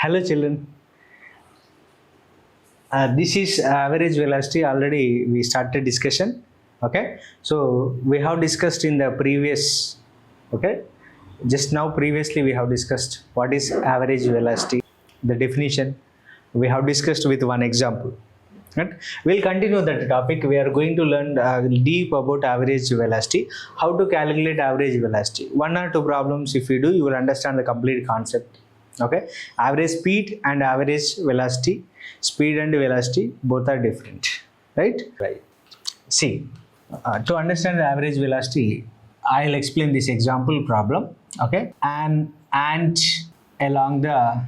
Hello children. This is average velocity. Already we started discussion. Okay. So we have discussed in the previous. Okay. Just now previously we have discussed what is average velocity, the definition. We have discussed with one example. Right? We'll continue that topic. We are going to learn deep about average velocity, how to calculate average velocity. One or two problems if you do, you will understand the complete concept. Okay, average speed and average velocity, speed and velocity both are different, right? See, to understand the average velocity, I'll explain this example problem. Okay, an ant along the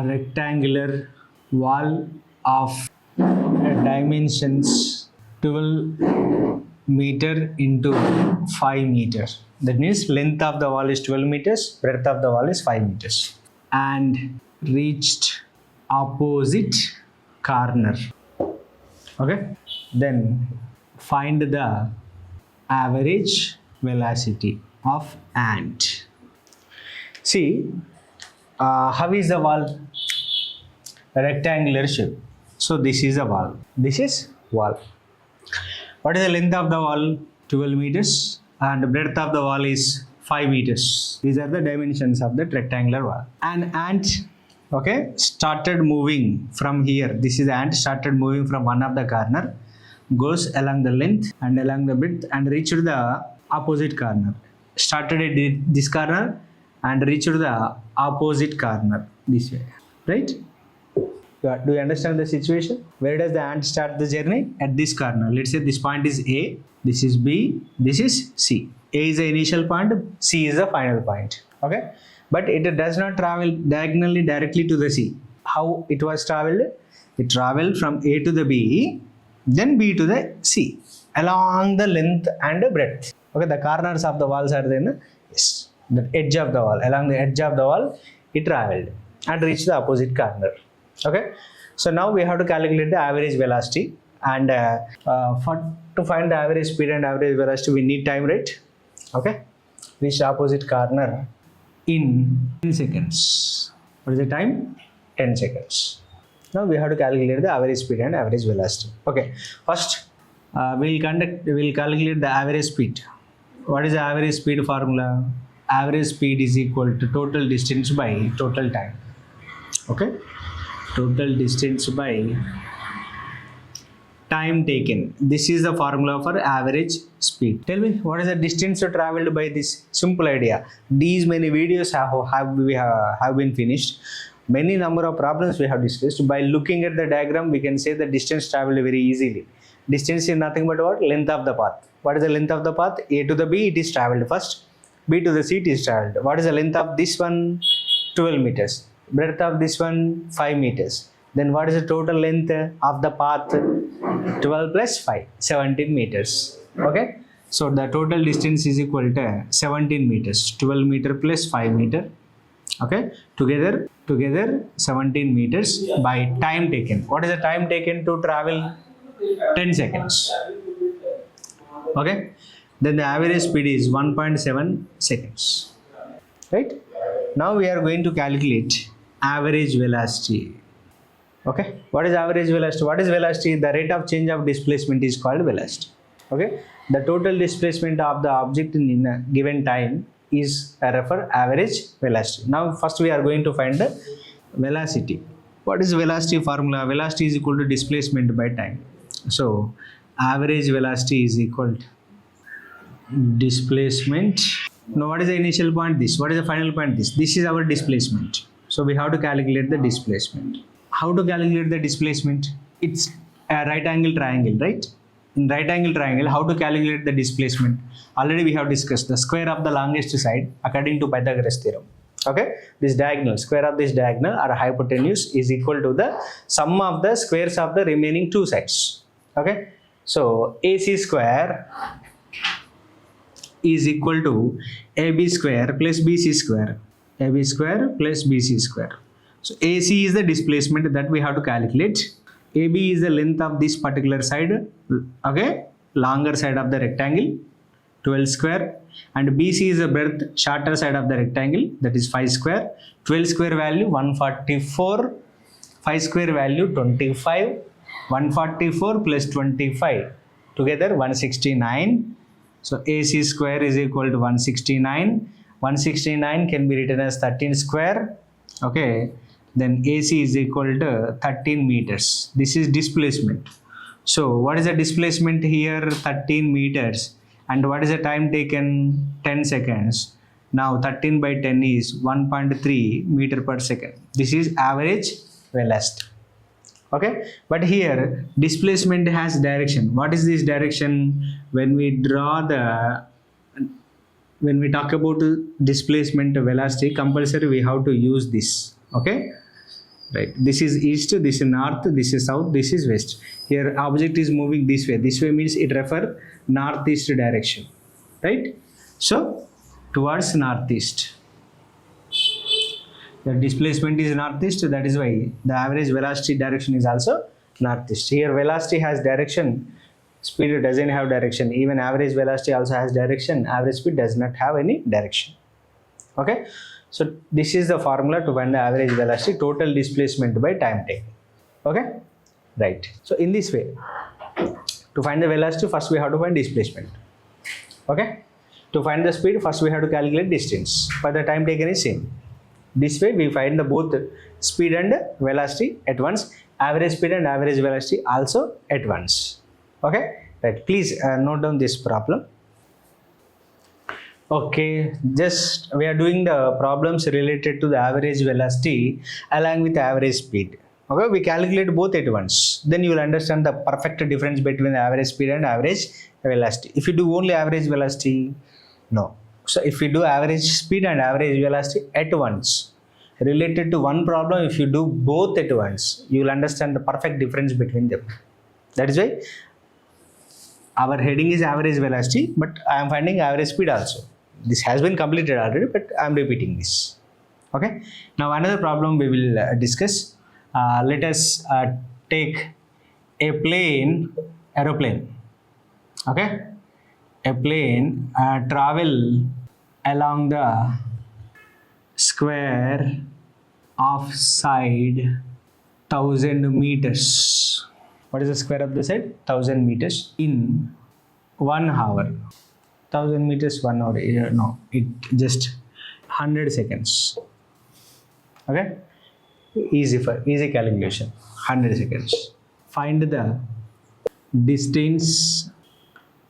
rectangular wall of dimensions 12 meter into 5 meter. That means length of the wall is 12 meters, breadth of the wall is 5 meters, and reached opposite corner. Okay, then find the average velocity of ant. See, how is the wall? A rectangular shape. So this is a wall. This is wall. What is the length of the wall? 12 meters, and the breadth of the wall is 5 meters. These are the dimensions of that rectangular wall. An ant, okay, started moving from here. This is the ant started moving from one of the corner, goes along the length and along the width and reached the opposite corner. Started at this corner and reached the opposite corner this way, right? Do you understand the situation? Where does the ant start the journey? At this corner. Let's say this point is A, this is B, this is C. A is the initial point, C is the final point. Okay, but it does not travel diagonally directly to the C. How it was traveled? It traveled from A to the B, then B to the C, along the length and the breadth. Okay, the corners of the walls are then the edge of the wall. Along the edge of the wall, it traveled and reached the opposite corner. Okay, so now we have to calculate the average velocity, and to find the average speed and average velocity, we need time, right? Okay, reach opposite corner in 10 seconds. What is the time? 10 seconds. Now we have to calculate the average speed and average velocity. Okay, first we'll calculate the average speed. What is the average speed formula? Average speed is equal to total distance by total time. Okay, total distance by time taken. This is the formula for average speed. Tell me, what is the distance traveled by this? Simple idea. These many videos have been finished. Many number of problems we have discussed. By looking at the diagram, we can say the distance traveled very easily. Distance is nothing but what? Length of the path. What is the length of the path? A to the B, it is traveled first. B to the C, it is traveled. What is the length of this one? 12 meters. Breadth of this one? 5 meters. Then what is the total length of the path? 12 plus 5, 17 meters. Okay, so the total distance is equal to 17 meters. 12 meter plus 5 meter. Okay, together 17 meters by time taken. What is the time taken to travel? 10 seconds. Okay, then the average speed is 1.7 seconds. Right, now we are going to calculate average velocity. Okay, what is average velocity? What is velocity? The rate of change of displacement is called velocity. Okay, the total displacement of the object in a given time is refer average velocity. Now first we are going to find the velocity. What is velocity formula? Velocity is equal to displacement by time. So average velocity is equal to displacement. Now what is the initial point? This. What is the final point? This. This is our displacement. So we have to calculate the displacement. How to calculate the displacement? It's a right angle triangle, right? In right angle triangle, how to calculate the displacement? Already we have discussed the square of the longest side according to Pythagoras theorem. Okay, this diagonal, square of this diagonal or hypotenuse is equal to the sum of the squares of the remaining two sides. Okay, so AC square is equal to AB square plus BC square. AB square plus BC square. So AC is the displacement that we have to calculate. AB is the length of this particular side, okay, longer side of the rectangle. 12 square, and BC is the breadth shorter side of the rectangle, that is 5 square. 12 square value 144, 5 square value 25, 144 plus 25 together 169. So AC square is equal to 169. 169 can be written as 13 square. Okay, then AC is equal to 13 meters. This is displacement. So what is the displacement here? 13 meters. And what is the time taken? 10 seconds. Now 13 by 10 is 1.3 meter per second. This is average velocity. Okay, but here displacement has direction. What is this direction? When we talk about displacement velocity, compulsory we have to use this. Okay, right, this is east, this is north, this is south, this is west. Here object is moving this way. This way means it refer northeast direction, right? So towards northeast, the displacement is northeast, that is why the average velocity direction is also northeast. Here velocity has direction, speed doesn't have direction. Even average velocity also has direction, average speed does not have any direction. Okay, so this is the formula to find the average velocity, total displacement by time taken. Okay, right. So in this way, to find the velocity, first we have to find displacement. Okay, to find the speed, first we have to calculate distance, but the time taken is same. This way we find the both speed and velocity at once, average speed and average velocity also at once. Okay, right. Please note down this problem. Okay, just we are doing the problems related to the average velocity along with average speed. Okay, we calculate both at once. Then you will understand the perfect difference between the average speed and average velocity. If you do only average velocity, no. So if you do average speed and average velocity at once, related to one problem, if you do both at once, you will understand the perfect difference between them. That is why our heading is average velocity, but I am finding average speed also. This has been completed already, but I am repeating this. Okay. Now another problem we will discuss. Let us take a aeroplane. Okay. A plane travel along the square of side 1000 meters. What is the square of the side? 1000 meters in 1 hour. 1000 meters 1 hour. No, it just 100 seconds. Okay, easy calculation. 100 seconds. Find the distance,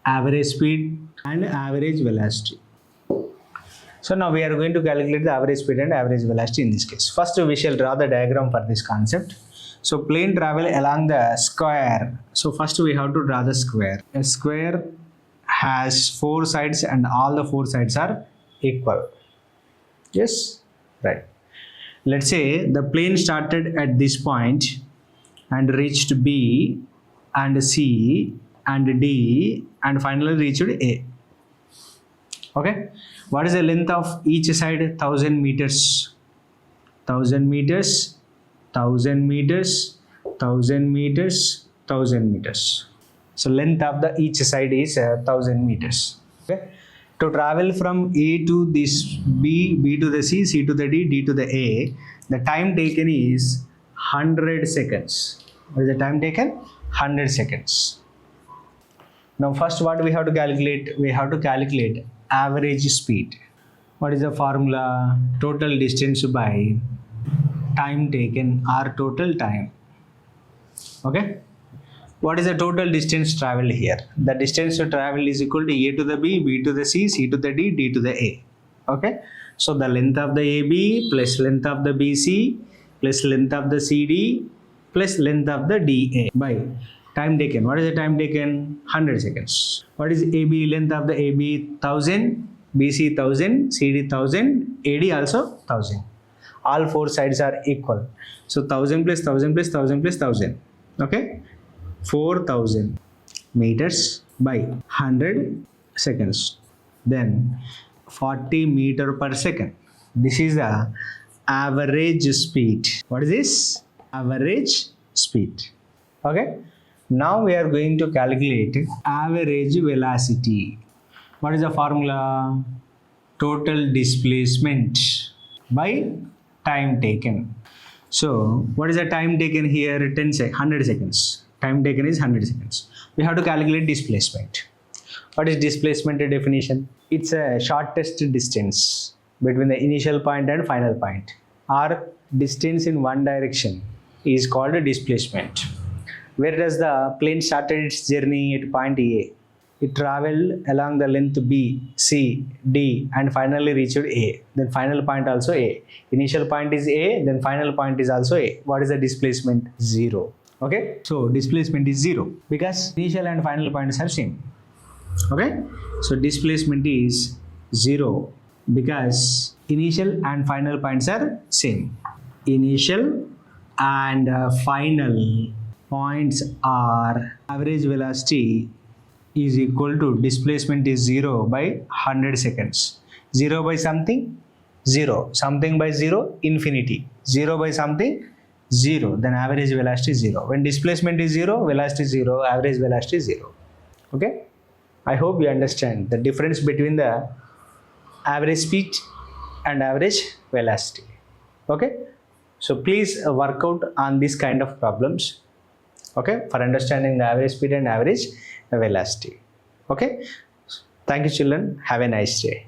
average speed and average velocity. So now we are going to calculate the average speed and average velocity in this case. First we shall draw the diagram for this concept. So plane travel along the square. So first we have to draw the square. A square has 4 sides and all the 4 sides are equal. Yes, right. Let's say the plane started at this point and reached B and C and D and finally reached A. Okay, what is the length of each side? 1000 meters. 1000 meters, 1000 meters, 1000 meters, 1000 meters. So length of the each side is 1000 meters. Okay, to travel from A to this B, B to the C, C to the D, D to the A, the time taken is 100 seconds. What is the time taken? 100 seconds. Now first what we have to calculate? We have to calculate average speed. What is the formula? Total distance by time taken or total time. Okay. What is the total distance traveled here? The distance to travel is equal to A to the B, B to the C, C to the D, D to the A. Okay. So the length of the AB plus length of the BC plus length of the CD plus length of the DA by time taken. What is the time taken? 100 seconds. What is AB? Length of the AB 1000, BC 1000, CD 1000, AD also 1000. All 4 sides are equal. So 1000 plus 1000 plus 1000 plus 1000. Okay, 4000 meters by 100 seconds. Then 40 meter per second. This is the average speed. What is this? Average speed. Okay. Now we are going to calculate average velocity. What is the formula? Total displacement by time taken. So what is the time taken here? 100 seconds. Time taken is 100 seconds. We have to calculate displacement. What is displacement definition? It's a shortest distance between the initial point and final point, or distance in one direction is called a displacement. Where does the plane started its journey? At point A. It traveled along the length B, C, D, and finally reached A. Then final point also A. Initial point is A, then final point is also A. What is the displacement? 0. Okay, so displacement is 0 because initial and final points are same. Okay, so displacement is 0 because initial and final points are same. Initial and final points are average velocity is equal to displacement is 0 by 100 seconds. 0 by something, 0. Something by 0, infinity. 0 by something, 0. Then average velocity is 0. When displacement is 0, velocity is 0, average velocity is 0. Okay? I hope you understand the difference between the average speed and average velocity. Okay? So please work out on this kind of problems. Okay, for understanding the average speed and average velocity. Okay, thank you children, have a nice day.